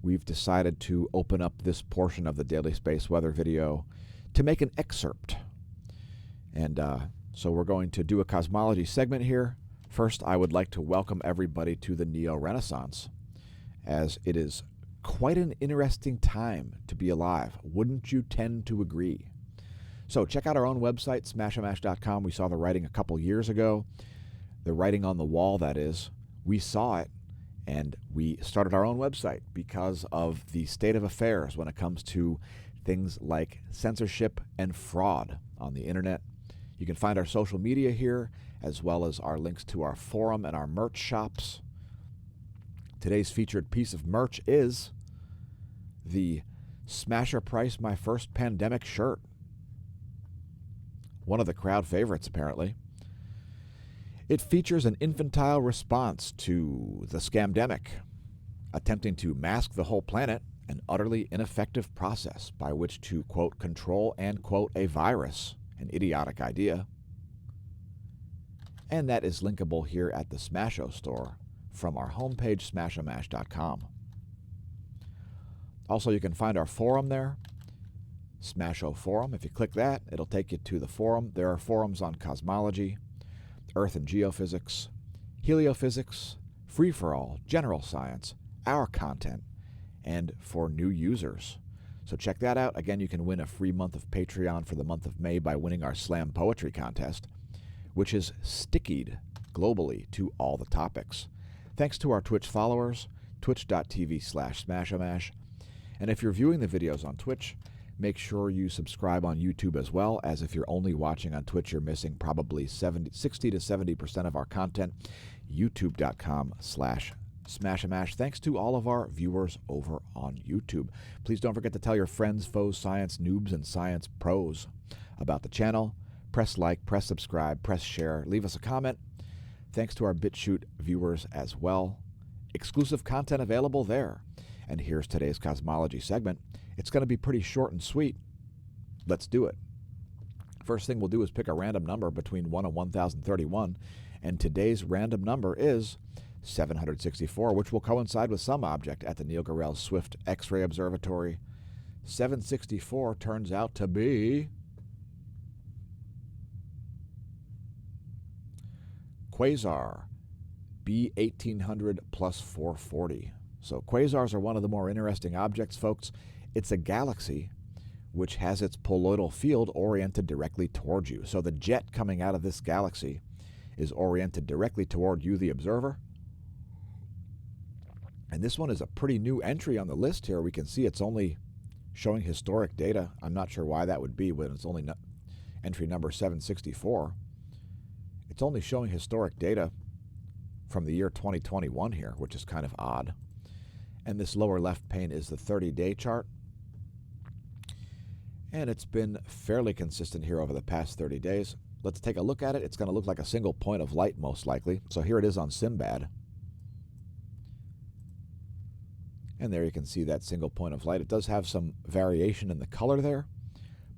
we've decided to open up this portion of the Daily Space Weather video to make an excerpt. And so we're going to do a cosmology segment here. First, I would like to welcome everybody to the Neo-Renaissance, as it is quite an interesting time to be alive. Wouldn't you tend to agree? So check out our own website, smAsho.com. We saw the writing a couple years ago. The writing on the wall, that is. We saw it, and we started our own website because of the state of affairs when it comes to things like censorship and fraud on the internet. You can find our social media here, as well as our links to our forum and our merch shops. Today's featured piece of merch is the Smasher Price My First Pandemic shirt. One of the crowd favorites, apparently. It features an infantile response to the scamdemic, attempting to mask the whole planet, an utterly ineffective process by which to, quote, control and, quote, a virus, an idiotic idea. And that is linkable here at the smAsho store from our homepage, smAshomash.com. Also, you can find our forum there, smAsho Forum. If you click that, it'll take you to the forum. There are forums on cosmology, Earth and geophysics, heliophysics, free-for-all, general science, our content, and for new users. So check that out. Again, you can win a free month of Patreon for the month of May by winning our slam poetry contest, which is stickied globally to all the topics. Thanks to our Twitch followers, twitch.tv/smashomash. And if you're viewing the videos on Twitch, make sure you subscribe on YouTube as well, as if you're only watching on Twitch, you're missing probably 60 to 70% of our content. YouTube.com/smashomash. Thanks to all of our viewers over on YouTube. Please don't forget to tell your friends, foes, science noobs, and science pros about the channel. Press like, press subscribe, press share, leave us a comment. Thanks to our BitChute viewers as well. Exclusive content available there. And here's today's cosmology segment. It's going to be pretty short and sweet. Let's do it. First thing we'll do is pick a random number between 1 and 1031. And today's random number is 764, which will coincide with some object at the Neil Gorel Swift X-ray Observatory. 764 turns out to be Quasar, B1800+440. So quasars are one of the more interesting objects, folks. It's a galaxy which has its poloidal field oriented directly toward you. So the jet coming out of this galaxy is oriented directly toward you, the observer. And this one is a pretty new entry on the list here. We can see it's only showing historic data. I'm not sure why that would be when it's only entry number 764. It's only showing historic data from the year 2021 here, which is kind of odd. And this lower left pane is the 30-day chart. And it's been fairly consistent here over the past 30 days. Let's take a look at it. It's going to look like a single point of light, most likely. So here it is on Simbad. And there you can see that single point of light. It does have some variation in the color there.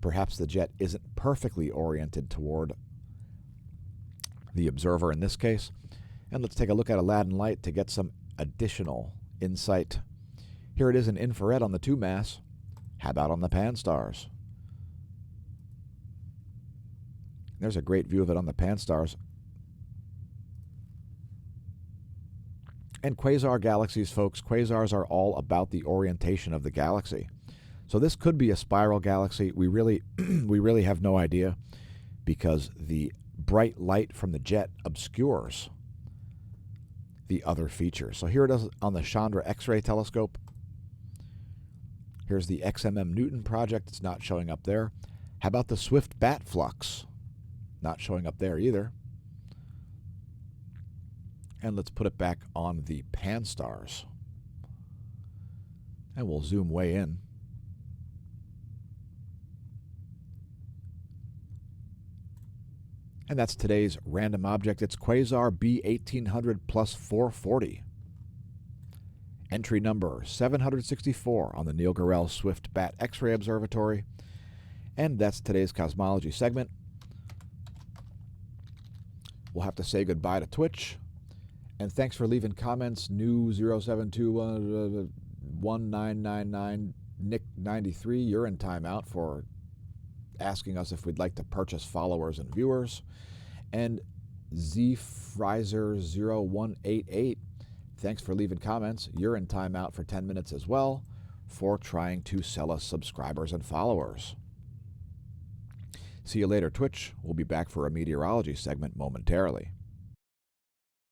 Perhaps the jet isn't perfectly oriented toward the observer in this case. And let's take a look at Aladdin light to get some additional insight. Here it is in infrared on the 2 mass. How about on the pan-stars? There's a great view of it on the pan-stars. And quasar galaxies, folks, quasars are all about the orientation of the galaxy. So this could be a spiral galaxy. We really have no idea, because the bright light from the jet obscures the other features. So here it is on the Chandra X-ray telescope. Here's the XMM Newton project. It's not showing up there. How about the Swift Bat Flux? Not showing up there either. And let's put it back on the pan-stars. And we'll zoom way in. And that's today's random object. It's Quasar B1800+440. Entry number 764 on the Neil Gorel Swift Bat X-ray Observatory. And that's today's cosmology segment. We'll have to say goodbye to Twitch. And thanks for leaving comments. New 072, 1999 Nick93, you're in timeout for asking us if we'd like to purchase followers and viewers. And ZFrizer0188, thanks for leaving comments. You're in timeout for 10 minutes as well for trying to sell us subscribers and followers. See you later, Twitch. We'll be back for a meteorology segment momentarily.